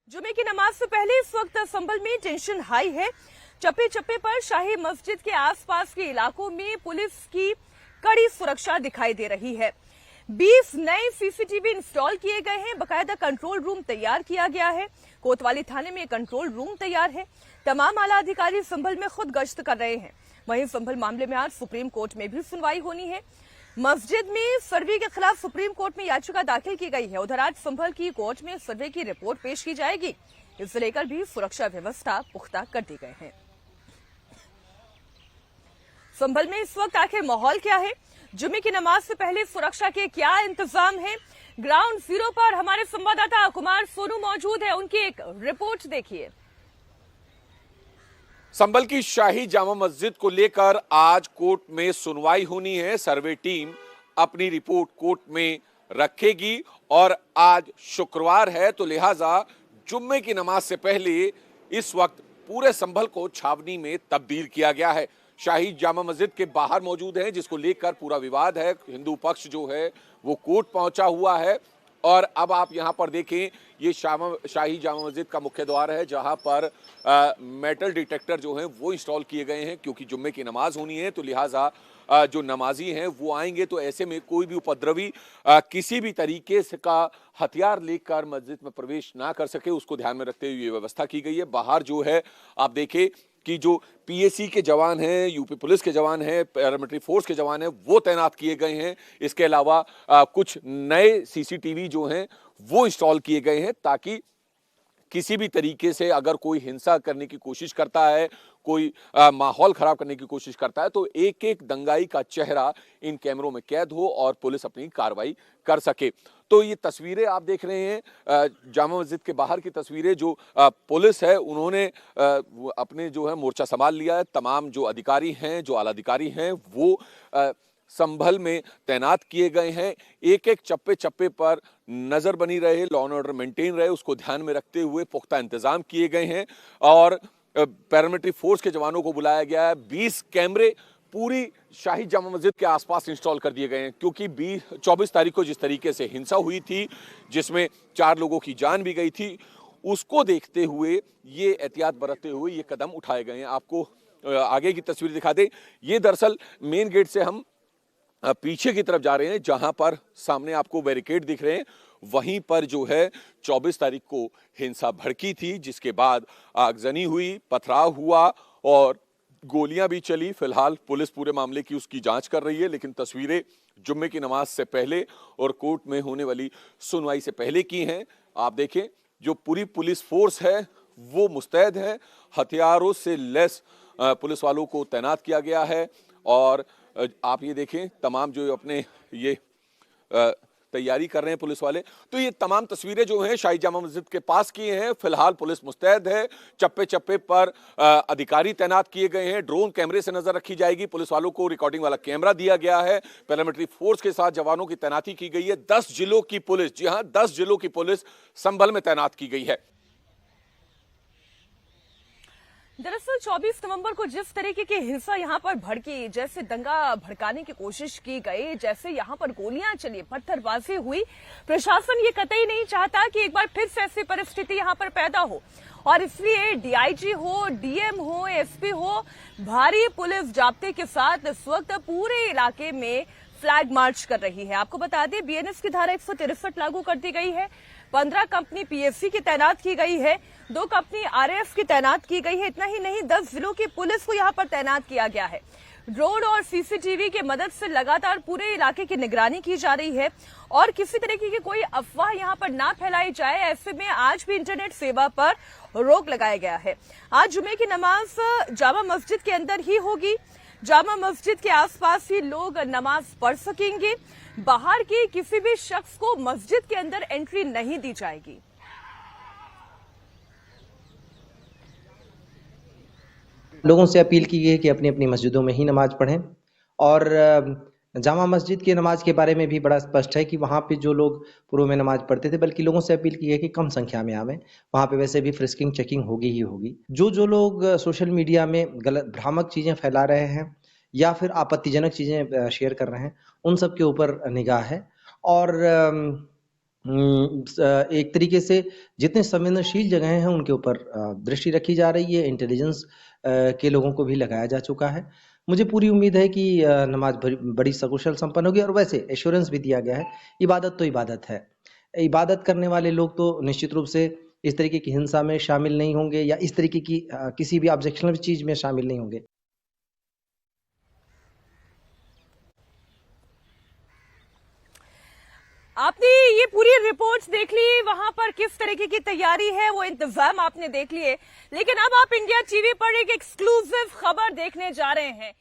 जुमे की नमाज से पहले इस वक्त संभल में टेंशन हाई है। चप्पे चप्पे पर शाही मस्जिद के आसपास के इलाकों में पुलिस की कड़ी सुरक्षा दिखाई दे रही है। 20 नए सीसीटीवी इंस्टॉल किए गए हैं। बकायदा कंट्रोल रूम तैयार किया गया है। कोतवाली थाने में कंट्रोल रूम तैयार है। तमाम आला अधिकारी संभल में खुद गश्त कर रहे हैं। वहीं संभल मामले में आज सुप्रीम कोर्ट में भी सुनवाई होनी है। मस्जिद में सर्वे के खिलाफ सुप्रीम कोर्ट में याचिका दाखिल की गई है। उधर आज संभल की कोर्ट में सर्वे की रिपोर्ट पेश की जाएगी। इसे लेकर भी सुरक्षा व्यवस्था पुख्ता कर दी गई है। संभल में इस वक्त आखिर माहौल क्या है? जुमे की नमाज से पहले सुरक्षा के क्या इंतजाम है? ग्राउंड जीरो पर हमारे संवाददाता कुमार सोनू मौजूद है। उनकी एक रिपोर्ट देखिए। संभल की शाही जामा मस्जिद को लेकर आज कोर्ट में सुनवाई होनी है। सर्वे टीम अपनी रिपोर्ट कोर्ट में रखेगी और आज शुक्रवार है तो लिहाजा जुम्मे की नमाज से पहले इस वक्त पूरे संभल को छावनी में तब्दील किया गया है। शाही जामा मस्जिद के बाहर मौजूद है जिसको लेकर पूरा विवाद है। हिंदू पक्ष जो है वो कोर्ट पहुंचा हुआ है और अब आप यहां पर देखें, ये शाही जामा मस्जिद का मुख्य द्वार है जहां पर मेटल डिटेक्टर जो हैं वो इंस्टॉल किए गए हैं क्योंकि जुम्मे की नमाज होनी है तो लिहाजा जो नमाजी हैं वो आएंगे तो ऐसे में कोई भी उपद्रवी किसी भी तरीके से का हथियार लेकर मस्जिद में प्रवेश ना कर सके, उसको ध्यान में रखते हुए ये व्यवस्था की गई है। बाहर जो है आप देखें कि जो पीएसी के जवान हैं, यूपी पुलिस के जवान हैं, पैरामिलिट्री फोर्स के जवान हैं वो तैनात किए गए हैं। इसके अलावा कुछ नए सीसीटीवी जो हैं वो इंस्टॉल किए गए हैं ताकि किसी भी तरीके से अगर कोई हिंसा करने की कोशिश करता है, कोई माहौल खराब करने की कोशिश करता है तो एक एक दंगाई का चेहरा इन कैमरों में कैद हो और पुलिस अपनी कार्रवाई कर सके। तो ये तस्वीरें आप देख रहे हैं जामा मस्जिद के बाहर की तस्वीरें। जो पुलिस है उन्होंने अपने जो है मोर्चा संभाल लिया है। तमाम जो अधिकारी हैं, जो आला अधिकारी हैं वो संभल में तैनात किए गए हैं। एक एक चप्पे चप्पे पर नजर बनी रहे, लॉ एंड ऑर्डर मेंटेन रहे, उसको ध्यान में रखते हुए पुख्ता इंतजाम किए गए हैं और पैरामिलिट्री फोर्स के जवानों को बुलाया गया है। 20 कैमरे पूरी शाही जामा मस्जिद के आसपास इंस्टॉल कर दिए गए हैं क्योंकि 24 तारीख को जिस तरीके से हिंसा हुई थी जिसमें 4 लोगों की जान भी गई थी, उसको देखते हुए ये एहतियात बरतते हुए ये कदम उठाए गए हैं। आपको आगे की तस्वीर दिखा दें। ये दरअसल मेन गेट से हम पीछे की तरफ जा रहे हैं जहां पर सामने आपको बैरिकेड दिख रहे हैं। वहीं पर जो है 24 तारीख को हिंसा भड़की थी जिसके बाद आगजनी हुई, पथराव हुआ और गोलियां भी चली। फिलहाल पुलिस पूरे मामले की उसकी जांच कर रही है लेकिन तस्वीरें जुम्मे की नमाज से पहले और कोर्ट में होने वाली सुनवाई से पहले की हैं। आप देखें जो पूरी पुलिस फोर्स है वो मुस्तैद है। हथियारों से लैस पुलिस वालों को तैनात किया गया है और आप ये देखें तमाम जो अपने ये तैयारी कर रहे हैं पुलिस वाले। तो ये तमाम तस्वीरें जो हैं शाही जामा मस्जिद के पास की हैं। फिलहाल पुलिस मुस्तैद है। चप्पे चप्पे पर अधिकारी तैनात किए गए हैं। ड्रोन कैमरे से नजर रखी जाएगी। पुलिस वालों को रिकॉर्डिंग वाला कैमरा दिया गया है। पैरामिलिट्री फोर्स के साथ जवानों की तैनाती की गई है। 10 जिलों की पुलिस, जी हां 10 जिलों की पुलिस संभल में तैनात की गई है। दरअसल 24 नवंबर को जिस तरीके की हिंसा यहां पर भड़की, जैसे दंगा भड़काने की कोशिश की गई, जैसे यहां पर गोलियां चली, पत्थरबाजी हुई, प्रशासन ये कतई नहीं चाहता कि एक बार फिर से ऐसी परिस्थिति यहां पर पैदा हो और इसलिए डीआईजी हो, डीएम हो, एसपी हो, भारी पुलिस जाब्ते के साथ इस वक्त पूरे इलाके में फ्लैग मार्च कर रही है। आपको बता दें बीएनएस की धारा 163 लागू कर दी गई है। 15 कंपनी पीएससी की तैनात की गई है। 2 कंपनी आरएएफ की तैनात की गई है। इतना ही नहीं 10 जिलों की पुलिस को यहां पर तैनात किया गया है। ड्रोन और सीसीटीवी की मदद से लगातार पूरे इलाके की निगरानी की जा रही है और किसी तरीके की कोई अफवाह यहां पर ना फैलाई जाए, ऐसे में आज भी इंटरनेट सेवा पर रोक लगाया गया है। आज जुमे की नमाज जामा मस्जिद के अंदर ही होगी। जामा मस्जिद के आसपास ही लोग नमाज पढ़ सकेंगे। बाहर के किसी भी शख्स को मस्जिद के अंदर एंट्री नहीं दी जाएगी। लोगों से अपील की गई है कि अपनी अपनी मस्जिदों में ही नमाज पढ़ें और जामा मस्जिद की नमाज के बारे में भी बड़ा स्पष्ट है कि वहाँ पे जो लोग पूर्व में नमाज पढ़ते थे, बल्कि लोगों से अपील की है कि कम संख्या में आवें। वहाँ पे वैसे भी फ्रिस्किंग चेकिंग होगी ही होगी। जो लोग सोशल मीडिया में गलत भ्रामक चीज़ें फैला रहे हैं या फिर आपत्तिजनक चीज़ें शेयर कर रहे हैं, उन सब के ऊपर निगाह है और एक तरीके से जितने संवेदनशील जगह हैं उनके ऊपर दृष्टि रखी जा रही है। इंटेलिजेंस के लोगों को भी लगाया जा चुका है। मुझे पूरी उम्मीद है कि नमाज बड़ी सकुशल संपन्न होगी। और वैसे एश्योरेंस भी दिया गया है, इबादत तो इबादत है। इबादत करने वाले लोग तो निश्चित रूप से इस तरीके की हिंसा में शामिल नहीं होंगे या इस तरीके की किसी भी ऑब्जेक्शनल चीज में शामिल नहीं होंगे। आपने ये पूरी रिपोर्ट्स देख ली, वहां पर किस तरीके की तैयारी है वो इंतजाम आपने देख लिए, लेकिन अब आप इंडिया टीवी पर एक एक्सक्लूसिव खबर देखने जा रहे हैं।